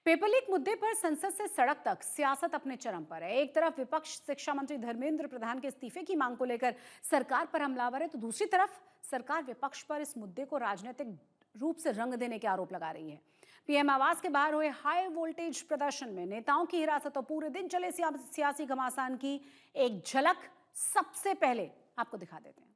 Paper leak मुद्दे पर संसद से सड़क तक सियासत अपने चरम पर है। एक तरफ विपक्ष शिक्षा मंत्री धर्मेंद्र प्रधान के इस्तीफे की मांग को लेकर सरकार पर हमलावर है, तो दूसरी तरफ सरकार विपक्ष पर इस मुद्दे को राजनीतिक रूप से रंग देने के आरोप लगा रही है। पीएम आवास के बाहर हुए हाई वोल्टेज प्रदर्शन में नेताओं की हिरासत और पूरे दिन चले सियासी घमासान की एक झलक सबसे पहले आपको दिखा देते हैं।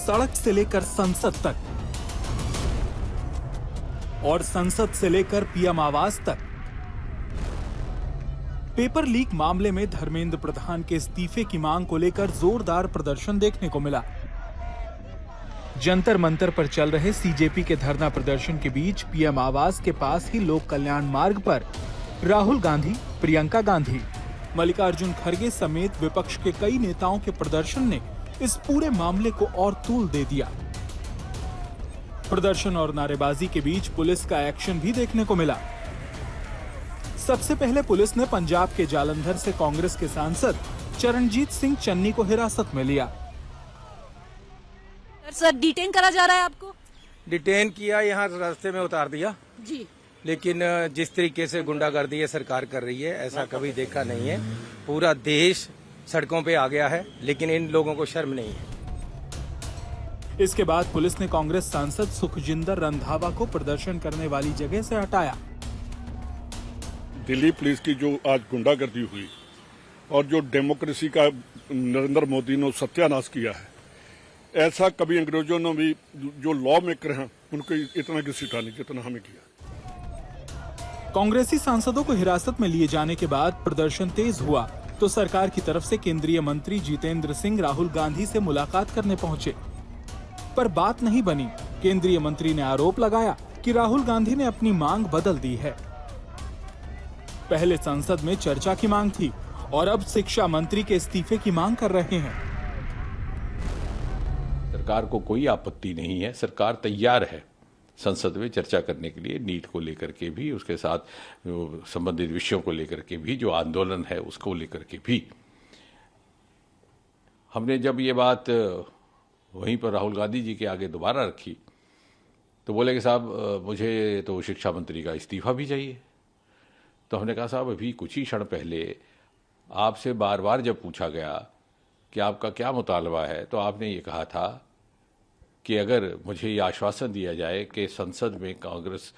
सड़क से लेकर संसद तक और संसद से लेकर पीएम आवास तक पेपर लीक मामले में धर्मेंद्र प्रधान के इस्तीफे की मांग को लेकर जोरदार प्रदर्शन देखने को मिला। जंतर मंतर पर चल रहे सीजेपी के धरना प्रदर्शन के बीच पीएम आवास के पास ही लोक कल्याण मार्ग पर राहुल गांधी, प्रियंका गांधी, मल्लिकार्जुन खड़गे समेत विपक्ष के कई नेताओं के प्रदर्शन ने इस पूरे मामले को और तूल दे दिया। प्रदर्शन और नारेबाजी के बीच पुलिस का एक्शन भी देखने को मिला। सबसे पहले पुलिस ने पंजाब के जालंधर से कांग्रेस के सांसद चरणजीत सिंह चन्नी को हिरासत में लिया। सर, डिटेन करा जा रहा है आपको? डिटेन किया, यहाँ रास्ते में उतार दिया जी। लेकिन जिस तरीके से गुंडागर्दी सरकार कर रही है ऐसा कभी देखा नहीं है। पूरा देश सड़कों पे आ गया है, लेकिन इन लोगों को शर्म नहीं है। इसके बाद पुलिस ने कांग्रेस सांसद सुखजिंदर रंधावा को प्रदर्शन करने वाली जगह से हटाया। दिल्ली पुलिस की जो आज गुंडागर्दी हुई और जो डेमोक्रेसी का नरेंद्र मोदी ने सत्यानाश किया है, ऐसा कभी अंग्रेजों ने भी, जो लॉ मेकर हैं, उनको इतना घसीटा नहीं जितना हमें किया। कांग्रेसी सांसदों को हिरासत में लिए जाने के बाद प्रदर्शन तेज हुआ तो सरकार की तरफ से केंद्रीय मंत्री जितेंद्र सिंह राहुल गांधी से मुलाकात करने पहुंचे, पर बात नहीं बनी। केंद्रीय मंत्री ने आरोप लगाया कि राहुल गांधी ने अपनी मांग बदल दी है। पहले संसद में चर्चा की मांग थी और अब शिक्षा मंत्री के इस्तीफे की मांग कर रहे हैं। सरकार को कोई आपत्ति नहीं है, सरकार तैयार है संसद में चर्चा करने के लिए, नीट को लेकर के भी, उसके साथ संबंधित विषयों को लेकर के भी, जो आंदोलन है उसको लेकर के भी। हमने जब ये बात वहीं पर राहुल गांधी जी के आगे दोबारा रखी तो बोले कि साहब मुझे तो शिक्षा मंत्री का इस्तीफा भी चाहिए। तो हमने कहा साहब अभी कुछ ही क्षण पहले आपसे बार बार जब पूछा गया कि आपका क्या मुतालबा है तो आपने ये कहा था कि अगर मुझे ये आश्वासन दिया जाए कि संसद में कांग्रेस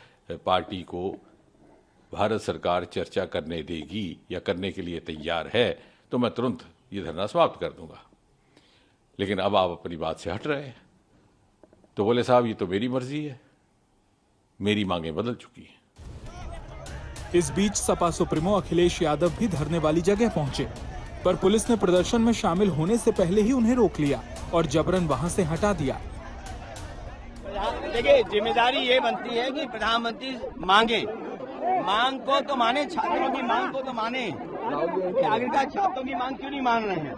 पार्टी को भारत सरकार चर्चा करने देगी या करने के लिए तैयार है तो मैं तुरंत ये धरना समाप्त कर दूंगा। लेकिन अब आप अपनी बात से हट रहे हैं। तो बोले साहब ये तो मेरी मर्जी है, मेरी मांगें बदल चुकी हैं। इस बीच सपा सुप्रीमो अखिलेश यादव भी धरने वाली जगह पहुंचे, पर पुलिस ने प्रदर्शन में शामिल होने से पहले ही उन्हें रोक लिया और जबरन वहां से हटा दिया। देखिए, जिम्मेदारी ये बनती है कि प्रधानमंत्री मांग को तो माने, छात्रों की मांग को तो माने। आखिरकार छात्रों की मांग क्यों नहीं मान रहे हैं?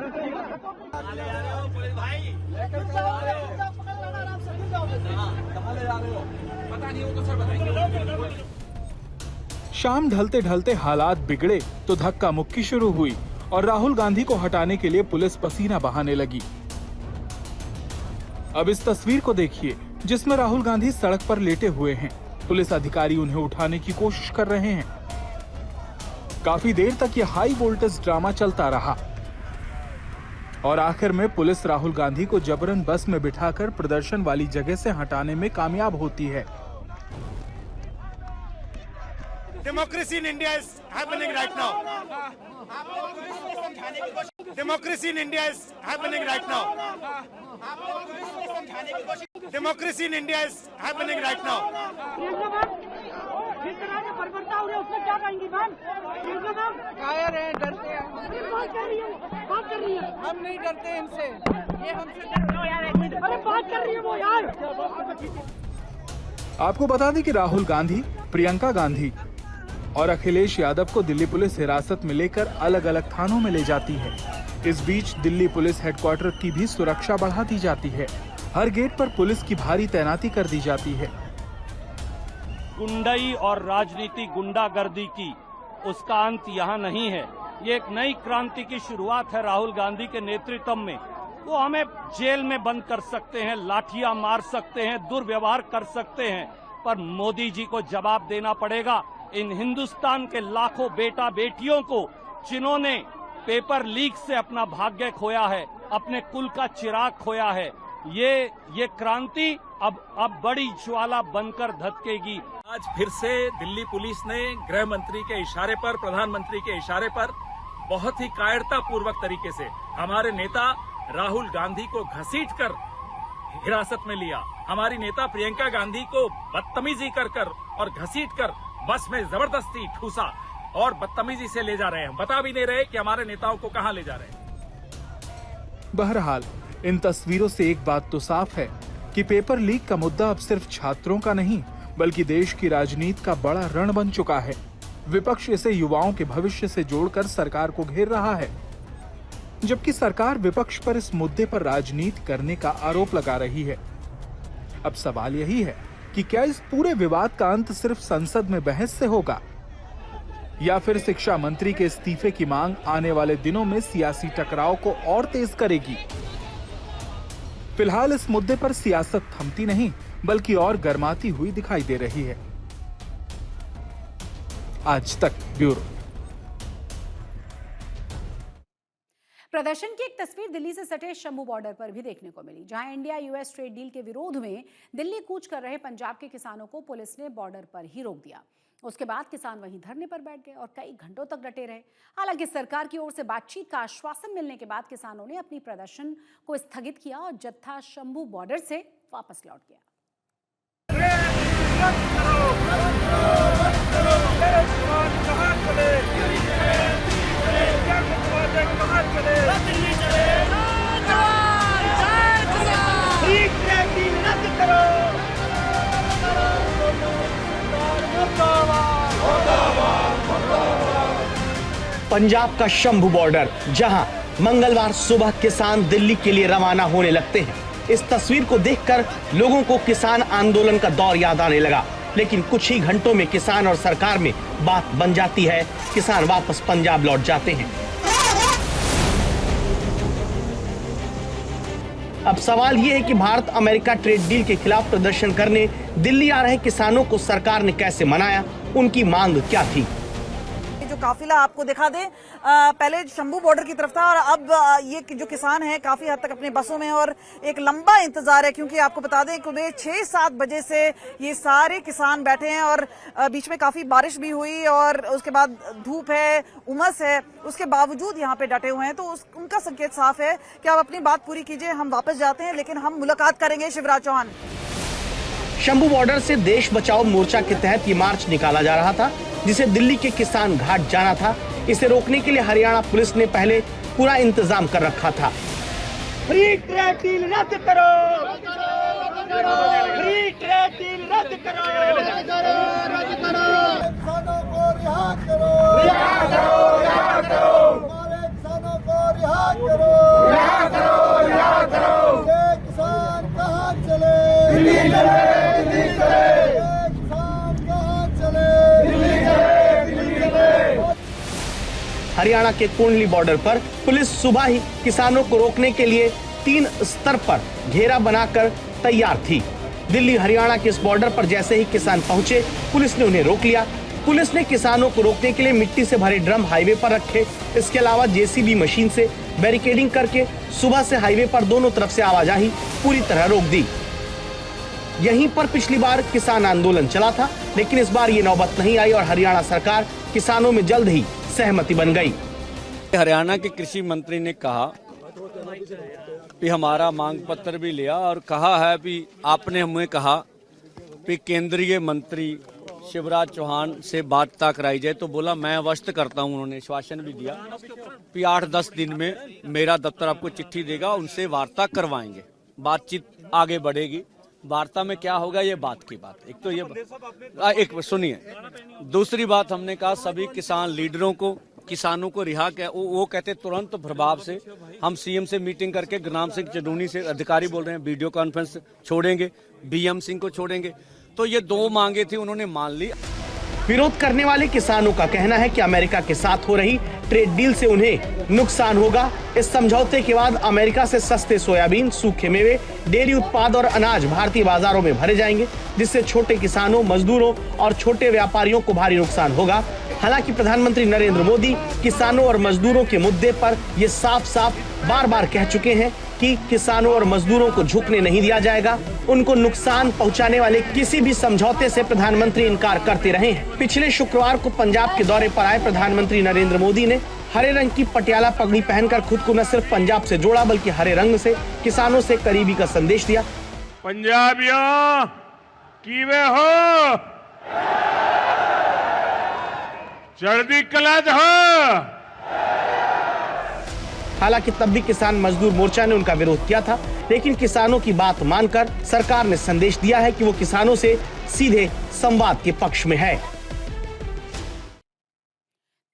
शाम ढलते ढलते हालात बिगड़े तो धक्का मुक्की शुरू हुई और राहुल गांधी को हटाने के लिए पुलिस पसीना बहाने लगी। अब इस तस्वीर को देखिए जिसमें राहुल गांधी सड़क पर लेटे हुए हैं। पुलिस अधिकारी उन्हें उठाने की कोशिश कर रहे हैं। काफी देर तक यह हाई वोल्टेज ड्रामा चलता रहा और आखिर में पुलिस राहुल गांधी को जबरन बस में बिठाकर प्रदर्शन वाली जगह से हटाने में कामयाब होती है। Democracy in India is happening right now. Democracy in India is happening right now. Democracy in India is happening right now. जिस तरह से बर्बरता हो रही है उसमें क्या कहेंगी मैम? कायर हैं, डरते हैं। बात कर रही है। हम नहीं डरते इनसे, ये हमसे अरे बात कर रही है वो यार। आपको बता दें कि राहुल गांधी, प्रियंका गांधी और अखिलेश यादव को दिल्ली पुलिस हिरासत में लेकर अलग अलग थानों में ले जाती है। इस बीच दिल्ली पुलिस हेडक्वार्टर की भी सुरक्षा बढ़ा दी जाती है। हर गेट पर पुलिस की भारी तैनाती कर दी जाती है। गुंडई और राजनीति गुंडागर्दी की, उसका अंत यहाँ नहीं है। ये एक नई क्रांति की शुरुआत है राहुल गांधी के नेतृत्व में। वो हमें जेल में बंद कर सकते हैं, लाठियां मार सकते हैं, दुर्व्यवहार कर सकते हैं, पर मोदी जी को जवाब देना पड़ेगा इन हिंदुस्तान के लाखों बेटा बेटियों को जिन्होंने पेपर लीक से अपना भाग्य खोया है, अपने कुल का चिराग खोया है। ये क्रांति अब बड़ी ज्वाला बनकर धधकेगी। आज फिर से दिल्ली पुलिस ने गृह मंत्री के इशारे पर, प्रधानमंत्री के इशारे पर बहुत ही कायरतापूर्वक तरीके से हमारे नेता राहुल गांधी को घसीटकर हिरासत में लिया। हमारी नेता प्रियंका गांधी को बदतमीजी कर और घसीटकर बस में जबरदस्ती ठूसा और बदतमीजी से ले जा रहे हैं। बता भी नहीं रहे कि हमारे नेताओं को कहां ले जा रहे हैं। बहरहाल इन तस्वीरों से एक बात तो साफ है कि पेपर लीक का मुद्दा अब सिर्फ छात्रों का नहीं बल्कि देश की राजनीति का बड़ा रण बन चुका है। विपक्ष इसे युवाओं के भविष्य से जोड़कर सरकार को घेर रहा है, जबकि सरकार विपक्ष पर इस मुद्दे पर राजनीति करने का आरोप लगा रही है। अब सवाल यही है कि क्या इस पूरे विवाद का अंत सिर्फ संसद में बहस से होगा या फिर शिक्षा मंत्री के इस्तीफे की मांग आने वाले दिनों में सियासी टकराव को और तेज करेगी। फिलहाल इस मुद्दे पर सियासत थमती नहीं बल्कि और गर्माती हुई दिखाई दे रही है। आज तक ब्यूरो। प्रदर्शन की एक तस्वीर दिल्ली से सटे शंभू बॉर्डर पर भी देखने को मिली, जहां इंडिया यूएस ट्रेड डील के विरोध में दिल्ली कूच कर रहे पंजाब के किसानों को पुलिस ने बॉर्डर पर ही रोक दिया। उसके बाद किसान वहीं धरने पर बैठ गए और कई घंटों तक डटे रहे। हालांकि सरकार की ओर से बातचीत का आश्वासन मिलने के बाद किसानों ने अपनी प्रदर्शन को स्थगित किया और जत्था शंभू बॉर्डर से वापस लौट गया। पंजाब का शंभू बॉर्डर, जहां मंगलवार सुबह किसान दिल्ली के लिए रवाना होने लगते हैं। इस तस्वीर को देखकर लोगों को किसान आंदोलन का दौर याद आने लगा, लेकिन कुछ ही घंटों में किसान और सरकार में बात बन जाती है। किसान वापस पंजाब लौट जाते हैं। अब सवाल ये है कि भारत अमेरिका ट्रेड डील के खिलाफ प्रदर्शन करने दिल्ली आ रहे किसानों को सरकार ने कैसे मनाया, उनकी मांग क्या थी। जो काफिला आपको दिखा दें, पहले शंभू बॉर्डर की तरफ था और अब ये जो किसान हैं काफी हद तक अपने बसों में, और एक लंबा इंतजार है क्योंकि आपको बता दें कि 6-7 बजे से ये सारे किसान बैठे हैं और बीच में काफी बारिश भी हुई और उसके बाद धूप है, उमस है, उसके बावजूद यहाँ पे डटे हुए हैं। तो उनका संकेत साफ है कि आप अपनी बात पूरी कीजिए, हम वापस जाते हैं, लेकिन हम मुलाकात करेंगे शिवराज चौहान। शंभू बॉर्डर से देश बचाओ मोर्चा के तहत ये मार्च निकाला जा रहा था, जिसे दिल्ली के किसान घाट जाना था। इसे रोकने के लिए हरियाणा पुलिस ने पहले पूरा इंतजाम कर रखा था। फ्री ट्रेड डील रद्द करो, फ्री ट्रेड डील रद्द करो, किसानों को रिहा करो, रिहा करो, रिहा करो, हमारे किसानों को रिहा करो, रिहा करो, रिहा करो। ये किसान कहाँ चले, दिल्ली चले, दिल्ली चले। ये किसान कहाँ चले, दिल्ली चले, दिल्ली चले। हरियाणा के कुंडली बॉर्डर पर पुलिस सुबह ही किसानों को रोकने के लिए 3 स्तर पर घेरा बनाकर तैयार थी। दिल्ली हरियाणा के इस बॉर्डर पर जैसे ही किसान पहुंचे, पुलिस ने उन्हें रोक लिया। पुलिस ने किसानों को रोकने के लिए मिट्टी से भरे ड्रम हाईवे पर रखे। इसके अलावा जेसीबी मशीन से बैरिकेडिंग करके सुबह से हाईवे पर दोनों तरफ से आवाजाही पूरी तरह रोक दी। यहीं पर पिछली बार किसान आंदोलन चला था, लेकिन इस बार ये नौबत नहीं आई और हरियाणा सरकार किसानों में जल्द ही सहमति बन गई। हरियाणा के कृषि मंत्री ने कहा कि हमारा मांग पत्र भी लिया और कहा है कि आपने हमें कहा कि केंद्रीय मंत्री शिवराज चौहान से वार्ता कराई जाए, तो बोला मैं अवश्य करता हूं। उन्होंने आश्वासन भी दिया कि 8-10 दिन में मेरा दफ्तर आपको चिट्ठी देगा, उनसे वार्ता करवाएंगे, बातचीत आगे बढ़ेगी। वार्ता में क्या होगा ये बात की बात। एक तो ये एक सुनिए, दूसरी बात हमने कहा सभी किसान लीडरों को, किसानों को रिहा किया। वो कहते तुरंत प्रभाव से हम सीएम से मीटिंग करके गुरनाम सिंह चडूनी से, अधिकारी बोल रहे हैं, वीडियो कॉन्फ्रेंस छोड़ेंगे, बीएम सिंह को छोड़ेंगे। तो ये 2 मांगे थी, उन्होंने मान ली। विरोध करने वाले किसानों का कहना है कि अमेरिका के साथ हो रही ट्रेड डील से उन्हें नुकसान होगा। इस समझौते के बाद अमेरिका से सस्ते सोयाबीन, सूखे मेवे, डेयरी उत्पाद और अनाज भारतीय बाजारों में भरे जाएंगे, जिससे छोटे किसानों, मजदूरों और छोटे व्यापारियों को भारी नुकसान होगा। हालांकि प्रधानमंत्री नरेंद्र मोदी किसानों और मजदूरों के मुद्दे पर ये साफ साफ बार-बार कह चुके हैं कि किसानों और मजदूरों को झुकने नहीं दिया जाएगा। उनको नुकसान पहुंचाने वाले किसी भी समझौते से प्रधानमंत्री इनकार करते रहे हैं। पिछले शुक्रवार को पंजाब के दौरे पर आए प्रधानमंत्री नरेंद्र मोदी ने हरे रंग की पटियाला पगड़ी पहनकर खुद को न सिर्फ पंजाब से जोड़ा, बल्कि हरे रंग से किसानों से करीबी का संदेश दिया। पंजाबियों कीवे हो, चढ़दी कला हो। हालांकि तब भी किसान मजदूर मोर्चा ने उनका विरोध किया था, लेकिन किसानों की बात मानकर सरकार ने संदेश दिया है कि वो किसानों से सीधे संवाद के पक्ष में है।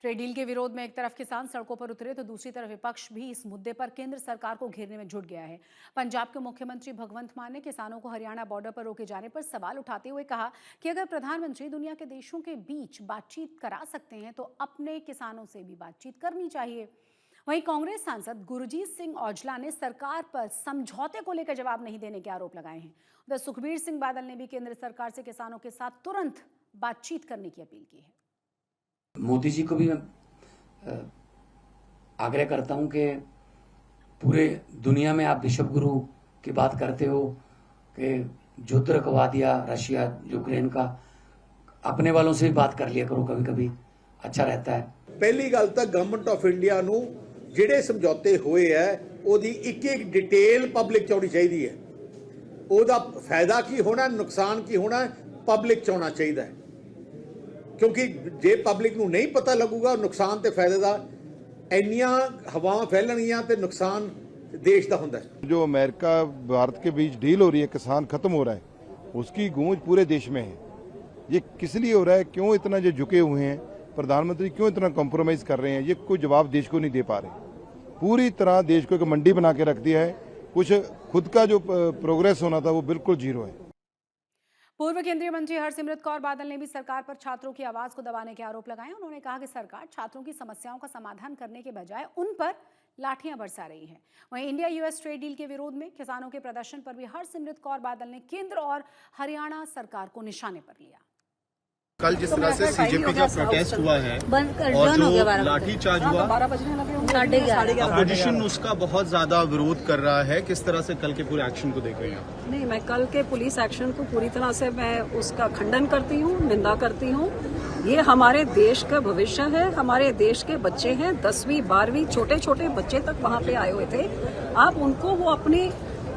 ट्रेड डील के विरोध में एक तरफ किसान सड़कों पर उतरे तो दूसरी तरफ विपक्ष भी इस मुद्दे पर केंद्र सरकार को घेरने में जुट गया है। पंजाब के मुख्यमंत्री भगवंत मान ने किसानों को हरियाणा बॉर्डर पर रोके जाने पर सवाल उठाते हुए कहा कि अगर प्रधानमंत्री दुनिया के देशों के बीच बातचीत करा सकते हैं तो अपने किसानों से भी बातचीत करनी चाहिए। वहीं कांग्रेस सांसद गुरजीत सिंह औजला ने सरकार पर समझौते को लेकर जवाब नहीं देने के आरोप लगाए हैं। उधर सुखबीर सिंह बादल ने भी केंद्र सरकार से किसानों के साथ तुरंत बातचीत करने की अपील की है। मोदी जी को भी मैं आग्रह करता हूं कि पूरे दुनिया में आप विश्व गुरु की बात करते हो कि युद्ध रुकवा दिया रशिया यूक्रेन का, अपने वालों से भी बात कर लिया करो, कभी कभी अच्छा रहता है। पहली गल तो गवर्नमेंट ऑफ इंडिया नू ਜਿਹੜੇ ਸਮਝੌਤੇ ਹੋਏ ਹੈ ਉਹਦੀ ਇੱਕ ਇੱਕ ਡਿਟੇਲ ਪਬਲਿਕ ਚ ਆਉਣੀ ਚਾਹੀਦੀ ਹੈ। ਉਹਦਾ ਫਾਇਦਾ ਕੀ ਹੋਣਾ, ਨੁਕਸਾਨ ਕੀ ਹੋਣਾ, ਪਬਲਿਕ ਚ ਆਉਣਾ ਚਾਹੀਦਾ ਹੈ, ਕਿਉਂਕਿ ਜੇ ਪਬਲਿਕ ਨੂੰ ਨਹੀਂ ਪਤਾ ਲੱਗੂਗਾ ਨੁਕਸਾਨ ਤੇ ਫਾਇਦੇ ਦਾ, ਇੰਨੀਆਂ ਹਵਾਵਾਂ ਫੈਲਣਗੀਆਂ ਤੇ ਨੁਕਸਾਨ देश का होता है। जो अमेरिका भारत के बीच डील हो रही है, किसान खत्म हो रहा है, उसकी गूंज पूरे देश में है। ये किस लिए हो रहा है, क्यों इतना जो झुके हुए हैं, प्रधानमंत्री क्यों इतना कॉम्प्रोमाइज कर रहे हैं, ये कोई जवाब देश को नहीं दे पा रहे। पूरी तरह देश को एक मंडी बना के रख दिया है। कुछ खुद का जो प्रोग्रेस होना था वो बिल्कुल जीरो है। पूर्व केंद्रीय मंत्री हरसिमरत कौर बादल ने भी सरकार पर छात्रों की आवाज को दबाने के आरोप लगाए। उन्होंने कहा कि सरकार छात्रों की समस्याओं का समाधान करने के बजाय उन पर लाठियां बरसा रही है। वहीं इंडिया यूएस ट्रेड डील के विरोध में किसानों के प्रदर्शन पर भी हरसिमरत कौर बादल ने केंद्र और हरियाणा सरकार को निशाने पर लिया। कल जिस तरह से सीजेपी का प्रोटेस्ट हुआ है और जो लाठीचार्ज हुआ, अपोजिशन उसका बहुत ज्यादा विरोध कर रहा है। किस तरह से कल के पूरे एक्शन को देख रहे हैं? नहीं, मैं कल के पुलिस एक्शन को पूरी तरह से मैं उसका खंडन करती हूँ, निंदा करती हूँ। ये हमारे देश का भविष्य है, हमारे देश के बच्चे हैं, 10वीं 12वीं छोटे छोटे बच्चे तक वहाँ पे आए हुए थे। आप उनको वो अपनी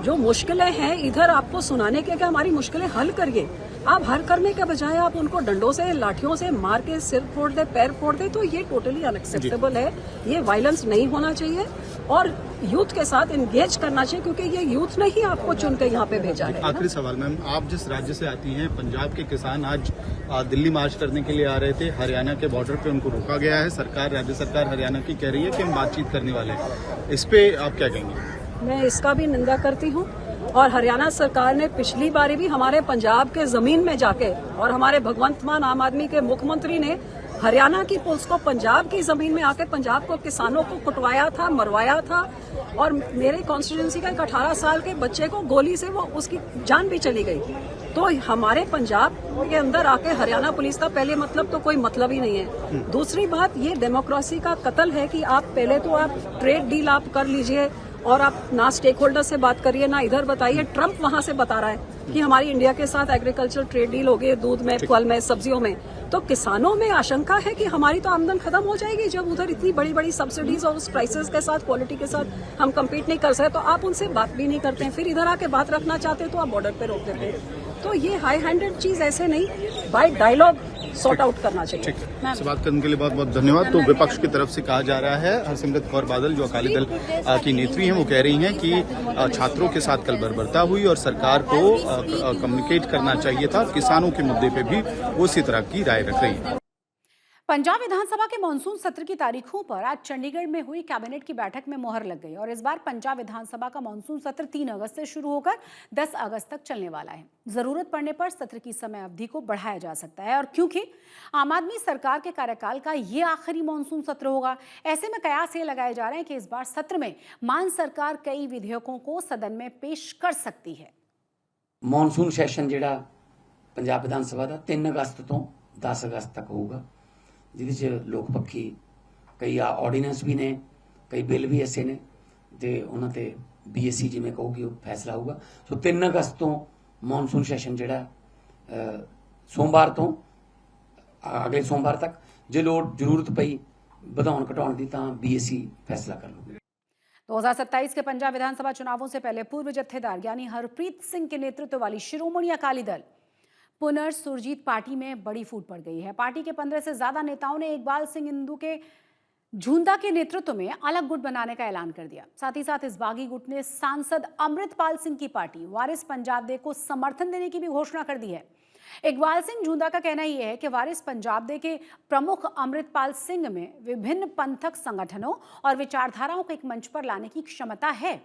जो मुश्किलें हैं इधर आपको सुनाने के हमारी मुश्किलें हल करिए। आप हल करने के बजाय आप उनको डंडों से, लाठियों से मार के सिर फोड़ दे, पैर फोड़ दे, तो ये टोटली अनएक्सेप्टेबल है। ये वायलेंस नहीं होना चाहिए और यूथ के साथ एंगेज करना चाहिए, क्योंकि ये यूथ ने ही आपको चुन के यहाँ पे भेजा है। आखिरी सवाल मैम, आप जिस राज्य से आती हैं, पंजाब के किसान आज दिल्ली मार्च करने के लिए आ रहे थे, हरियाणा के बॉर्डर पे उनको रोका गया है। सरकार, राज्य सरकार हरियाणा की कह रही है कि हम बातचीत करने वाले हैं। इस पे आप क्या कहेंगे? मैं इसका भी निंदा करती हूँ और हरियाणा सरकार ने पिछली बारी भी हमारे पंजाब के जमीन में जाके और हमारे भगवंत मान आम आदमी के मुख्यमंत्री ने हरियाणा की पुलिस को पंजाब की जमीन में आके पंजाब को किसानों को कुटवाया था, मरवाया था और मेरे कॉन्स्टिट्यूंसी का एक 18 साल के बच्चे को गोली से वो उसकी जान भी चली गई। तो हमारे पंजाब के अंदर आके हरियाणा पुलिस का पहले मतलब तो कोई मतलब ही नहीं है। दूसरी बात, ये डेमोक्रेसी का कत्ल है कि आप पहले तो आप ट्रेड डील आप कर लीजिए और आप ना स्टेक होल्डर से बात करिए, ना इधर बताइए। ट्रंप वहां से बता रहा है कि हमारी इंडिया के साथ एग्रीकल्चर ट्रेड डील हो गई, दूध में, फल में, सब्जियों में। तो किसानों में आशंका है कि हमारी तो आमदन खत्म हो जाएगी जब उधर इतनी बड़ी बड़ी सब्सिडीज और उस प्राइसेस के साथ, क्वालिटी के साथ हम कम्पीट नहीं कर सकते। तो आप उनसे बात भी नहीं करते हैं, फिर इधर आके बात रखना चाहते हैं तो आप बॉर्डर पे रोक देते हैं। तो ये हाई हैंडेड चीज ऐसे नहीं, बाय डायलॉग सॉर्ट आउट करना चाहिए। से बात करने के लिए बहुत बहुत धन्यवाद। तो विपक्ष की तरफ से कहा जा रहा है, हरसिमरत कौर बादल जो अकाली दल की नेत्री हैं, वो कह रही हैं कि छात्रों के साथ कल बर्बरता हुई और सरकार को कम्युनिकेट करना चाहिए था। किसानों के मुद्दे पे भी वो इसी तरह की राय रख रही है। पंजाब विधानसभा के मॉनसून सत्र की तारीखों पर आज चंडीगढ़ में हुई कैबिनेट की बैठक में मोहर लग गई और इस बार पंजाब विधानसभा का मॉनसून सत्र 3 अगस्त से शुरू होकर 10 अगस्त तक चलने वाला है। जरूरत पड़ने पर सत्र की समय अवधि को बढ़ाया जा सकता है और क्योंकि आम आदमी सरकार के कार्यकाल का ये आखिरी मॉनसून सत्र होगा, ऐसे में कयास ये लगाए जा रहे हैं कि इस बार सत्र में मान सरकार कई विधेयकों को सदन में पेश कर सकती है। मॉनसून सैशन जिहड़ा पंजाब विधानसभा का 3 अगस्त तो 10 अगस्त तक होगा, जिहदे च लोक पक्षी कई ऑर्ਡੀਨੈਂਸ भी ने, कई बिल भी ऐसे ने ते उन्हां ते BSC जिवें कहूगी वो फैसला होगा। सो 3 अगस्त तो मॉनसून सैशन जिहड़ा सोमवार तो अगले सोमवार तक, जे लोड़ जरूरत पई वधाउण घटाउण दी तां BSC फैसला कर लूगी। 2027 के पंजाब विधानसभा चुनावों से पहले पूर्व जत्थेदार यानी हरप्रीत सिंह के नेतृत्व वाली शिरोमणि अकाली दल पुनर्सुरजीत पार्टी में बड़ी फूट पड़ गई है। पार्टी के 15 से ज्यादा नेताओं ने इकबाल सिंह इंदू के झुंदा के नेतृत्व में अलग गुट बनाने का ऐलान कर दिया। साथ ही साथ इस बागी गुट ने सांसद अमृतपाल सिंह की पार्टी वारिस पंजाब दे को समर्थन देने की भी घोषणा कर दी है। इकबाल सिंह झुंदा का कहना यह है कि वारिस पंजाब दे के प्रमुख अमृतपाल सिंह में विभिन्न पंथक संगठनों और विचारधाराओं को एक मंच पर लाने की क्षमता है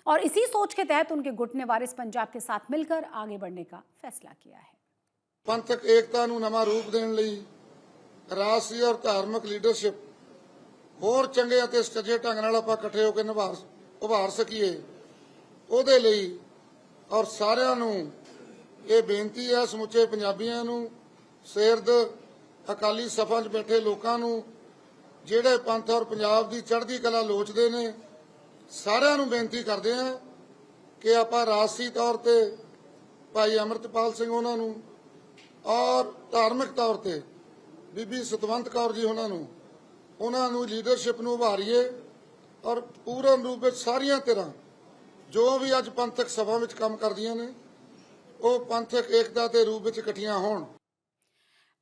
और इसी सोच के तहत उनके गुट ने वारिस पंजाब के साथ मिलकर आगे बढ़ने का फैसला किया है। पंथक एकता ਨੂੰ ਨਵਾਂ ਰੂਪ ਦੇਣ ਲਈ ਰਾਜਸੀ ਔਰ ਧਾਰਮਿਕ ਲੀਡਰਸ਼ਿਪ ਹੋਰ ਚੰਗੇ ਅਤੇ ਸੱਚੇ ਢੰਗ ਨਾਲ ਆਪਾਂ ਇਕੱਠੇ ਹੋ ਕੇ ਉਭਾਰ ਸਕੀਏ, ਉਹਦੇ ਲਈ ਔਰ ਸਾਰਿਆਂ ਨੂੰ ਇਹ ਬੇਨਤੀ ਹੈ ਸਮੁੱਚੇ ਪੰਜਾਬੀਆਂ ਨੂੰ, ਸਿਰਦ ਅਕਾਲੀ ਸਭਾ 'ਚ ਬੈਠੇ ਲੋਕਾਂ ਨੂੰ, ਜਿਹੜੇ ਪੰਥ ਔਰ ਪੰਜਾਬ ਦੀ ਚੜ੍ਹਦੀ ਕਲਾ ਲੋਚਦੇ ਨੇ, ਸਾਰਿਆਂ ਨੂੰ ਬੇਨਤੀ ਕਰਦੇ ਹਾਂ ਕਿ ਆਪਾਂ ਰਾਜਸੀ ਤੌਰ ਤੇ ਭਾਈ ਅਮਰਤਪਾਲ ਸਿੰਘ ਉਹਨਾਂ ਨੂੰ और धार्मिक तौर पर बीबी सतवंत कौर जी उन्होंने लीडरशिप ਨੂੰ ਉਭਾਰੀਏ और पूर्ण रूप में सारिया तरह जो भी अज पंथक सभा में काम करदियां ने वो पंथक एकता के रूप में इकट्ठियां होण।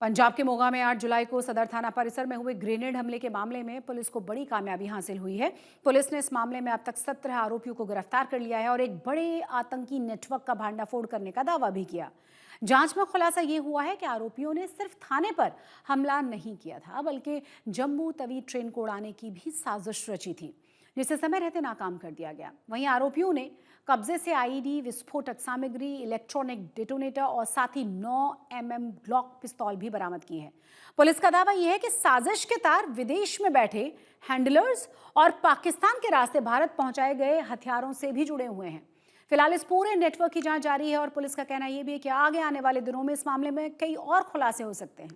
पंजाब के मोगा में 8 जुलाई को सदर थाना परिसर में हुए ग्रेनेड हमले के मामले में पुलिस को बड़ी कामयाबी हासिल हुई है। पुलिस ने इस मामले में अब तक 17 आरोपियों को गिरफ्तार कर लिया है और एक बड़े आतंकी नेटवर्क का भांडाफोड़ करने का दावा भी किया। जांच में खुलासा ये हुआ है कि आरोपियों ने सिर्फ थाने पर हमला नहीं किया था बल्कि जम्मू तवी ट्रेन को उड़ाने की भी साजिश रची थी, जिसे समय रहते नाकाम कर दिया गया। वहीं आरोपियों ने कब्जे से IED, विस्फोटक सामग्री, इलेक्ट्रॉनिक डेटोनेटर और साथ ही 9 mm ग्लॉक पिस्तौल भी बरामद की है। पुलिस का दावा यह है कि साजिश के तार विदेश में बैठे हैंडलर्स और पाकिस्तान के रास्ते भारत पहुंचाए गए हथियारों से भी जुड़े हुए हैं। फिलहाल इस पूरे नेटवर्क की जांच जारी है और पुलिस का कहना यह भी है कि आगे आने वाले दिनों में इस मामले में कई और खुलासे हो सकते हैं।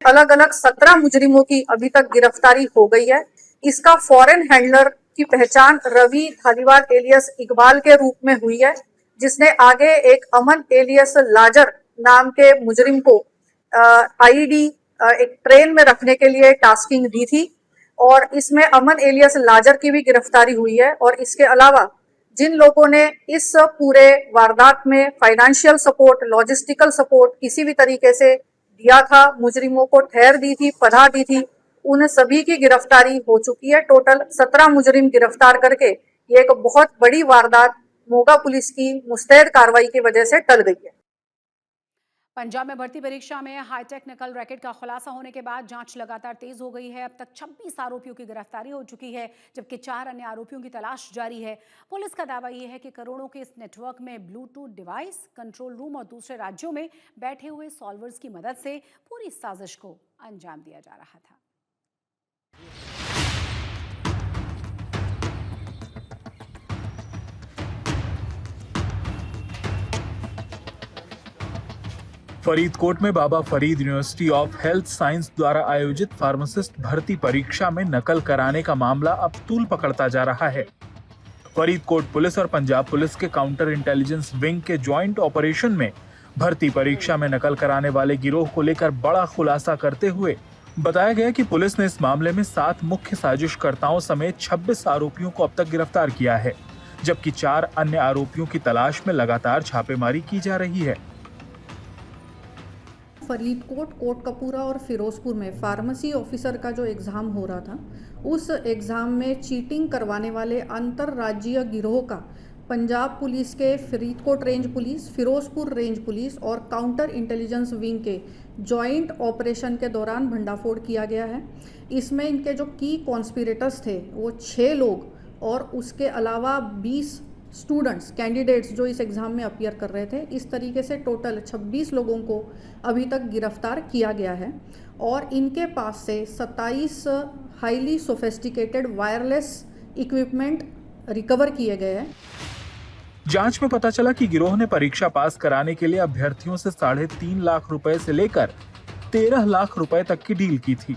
अलग अलग 17 मुजरिमों की अभी तक गिरफ्तारी हो गई है। इसका फॉरेन हैंडलर की पहचान रवि धालीवाल एलियस इकबाल के रूप में हुई है, जिसने आगे एक अमन एलियस लाजर नाम के मुजरिम को IED एक ट्रेन में रखने के लिए टास्किंग दी थी और इसमें अमन एलियस लाजर की भी गिरफ्तारी हुई है। और इसके अलावा जिन लोगों ने इस पूरे वारदात में फाइनेंशियल सपोर्ट, लॉजिस्टिकल सपोर्ट किसी भी तरीके से दिया था, मुजरिमों को ठहर दी थी, पनाह दी थी, उन सभी की गिरफ्तारी हो चुकी है। टोटल 17 मुजरिम गिरफ्तार करके ये एक बहुत बड़ी वारदात मोगा पुलिस की मुस्तैद कार्रवाई की वजह से टल गई है। पंजाब में भर्ती परीक्षा में हाईटेक नकल रैकेट का खुलासा होने के बाद जांच लगातार तेज हो गई है। अब तक 26 आरोपियों की गिरफ्तारी हो चुकी है, जबकि 4 अन्य आरोपियों की तलाश जारी है। पुलिस का दावा यह है कि करोड़ों के इस नेटवर्क में ब्लूटूथ डिवाइस, कंट्रोल रूम और दूसरे राज्यों में बैठे हुए सॉल्वर्स की मदद से पूरी साजिश को अंजाम दिया जा रहा था। फरीदकोट में Baba Farid university of health science द्वारा आयोजित फार्मासिस्ट भर्ती परीक्षा में नकल कराने का मामला अब तूल पकड़ता जा रहा है। फरीदकोट पुलिस और पंजाब पुलिस के काउंटर इंटेलिजेंस विंग के ज्वाइंट ऑपरेशन में भर्ती परीक्षा में नकल कराने वाले गिरोह को लेकर बड़ा खुलासा करते हुए बताया गया कि पुलिस ने इस मामले में 7 मुख्य साजिशकर्ताओं समेत 26 आरोपियों को अब तक गिरफ्तार किया है, जबकि 4 अन्य आरोपियों की तलाश में लगातार छापेमारी की जा रही है। फरीदकोट, कोटकपूरा और फिरोजपुर में फार्मेसी ऑफिसर का जो एग्ज़ाम हो रहा था, उस एग्ज़ाम में चीटिंग करवाने वाले अंतर्राज्यीय गिरोह का पंजाब पुलिस के Faridkot range police, Firozpur range police और काउंटर इंटेलिजेंस विंग के जॉइंट ऑपरेशन के दौरान भंडाफोड़ किया गया है। इसमें इनके जो की कॉन्स्पिरेटर्स थे वो 6 लोग और उसके अलावा 20 स्टूडेंट्स कैंडिडेट्स जो इस एग्ज़ाम में अपीयर कर रहे थे। इस तरीके से टोटल 26 लोगों को अभी तक गिरफ्तार किया गया है और इनके पास से 27 highly sophisticated wireless equipment recover किए गए हैं। जांच में पता चला कि गिरोह ने परीक्षा पास कराने के लिए अभ्यर्थियों से 3.5 लाख रुपए से लेकर 13 लाख रुपए तक की डील की थी।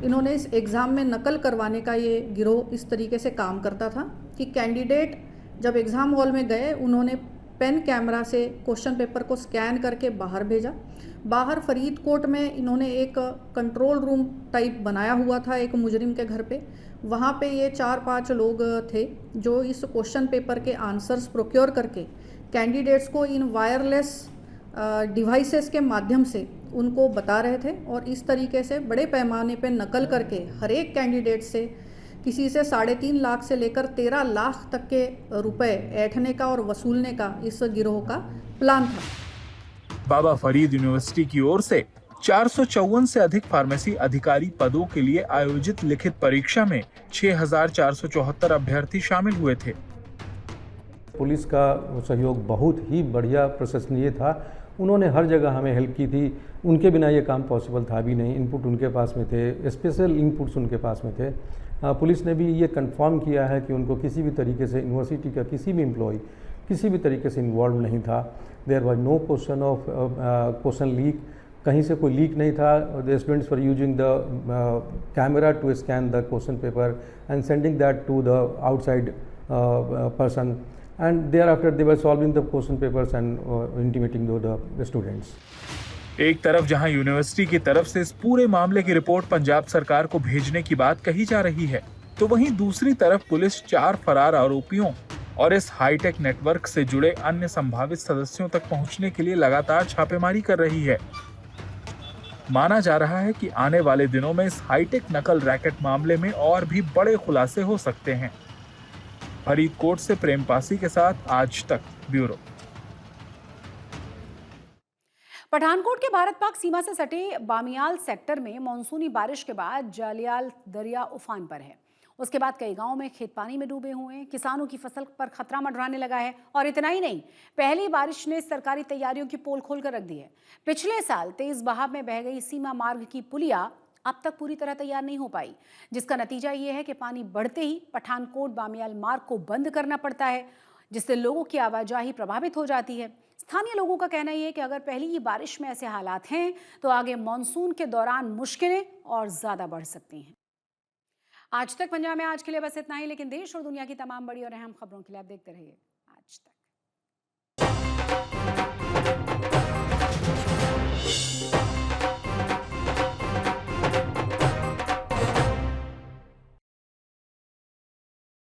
इन्होंने इस एग्ज़ाम में नकल करवाने का ये गिरोह इस तरीके से काम करता था कि कैंडिडेट जब एग्ज़ाम हॉल में गए उन्होंने पेन कैमरा से क्वेश्चन पेपर को स्कैन करके बाहर भेजा। बाहर फरीदकोट में इन्होंने एक कंट्रोल रूम टाइप बनाया हुआ था एक मुजरिम के घर पे। वहाँ पे ये 4-5 लोग थे जो इस क्वेश्चन पेपर के आंसर्स प्रोक्योर करके कैंडिडेट्स को इन वायरलेस डिवाइसेस के माध्यम से उनको बता रहे थे और इस तरीके से बड़े पैमाने पे नकल करके हर एक कैंडिडेट से किसी से 3.5 लाख से लेकर 13 लाख तक के रुपए ऐंठने का और वसूलने का इस गिरोह का प्लान था। बाबा फरीद यूनिवर्सिटी की ओर से 454 से अधिक फार्मेसी अधिकारी पदों के लिए आयोजित लिखित परीक्षा में 6,474 अभ्यर्थी शामिल हुए थे। पुलिस का सहयोग बहुत ही बढ़िया प्रशंसनीय था। उन्होंने हर जगह हमें हेल्प की थी। उनके बिना ये काम पॉसिबल था भी नहीं। इनपुट उनके पास में थे, स्पेशल इनपुट्स उनके पास में थे। पुलिस ने भी ये कंफर्म किया है कि उनको किसी भी तरीके से यूनिवर्सिटी का किसी भी एम्प्लॉय किसी भी तरीके से इन्वॉल्व नहीं था। There was no question leak, कहीं से कोई लीक नहीं था। The students were using the camera to scan the question paper and sending that to the outside person, and thereafter they were solving the question papers and intimating the students. एक तरफ जहां university की तरफ से इस पूरे मामले की रिपोर्ट पंजाब सरकार को भेजने की बात कही जा रही है, तो वहीं दूसरी तरफ पुलिस 4 फरार आरोपियों और इस हाईटेक नेटवर्क से जुड़े अन्य संभावित सदस्यों तक पहुंचने के लिए लगातार छापेमारी कर रही है। माना जा रहा है कि आने वाले दिनों में इस हाईटेक नकल रैकेट मामले में और भी बड़े खुलासे हो सकते हैं। फरीदकोट से प्रेम पासी के साथ आज तक ब्यूरो। पठानकोट के भारत पाक सीमा से सटे बामियाल सेक्टर में मानसूनी बारिश के बाद जालियाल दरिया उफान पर है। उसके बाद कई गांवों में खेत पानी में डूबे हुए हैं। किसानों की फसल पर खतरा मंडराने लगा है। और इतना ही नहीं, पहली बारिश ने सरकारी तैयारियों की पोल खोल कर रख दी है। पिछले साल तेज बहाव में बह गई सीमा मार्ग की पुलिया अब तक पूरी तरह तैयार नहीं हो पाई, जिसका नतीजा ये है कि पानी बढ़ते ही पठानकोट बामियाल मार्ग को बंद करना पड़ता है, जिससे लोगों की आवाजाही प्रभावित हो जाती है। स्थानीय लोगों का कहना यह है कि अगर पहली ही बारिश में ऐसे हालात हैं तो आगे मानसून के दौरान मुश्किलें और ज्यादा बढ़ सकती हैं। आज तक पंजाब में आज के लिए बस इतना ही, लेकिन देश और दुनिया की तमाम बड़ी और अहम खबरों के लिए आप देखते रहिए आज तक।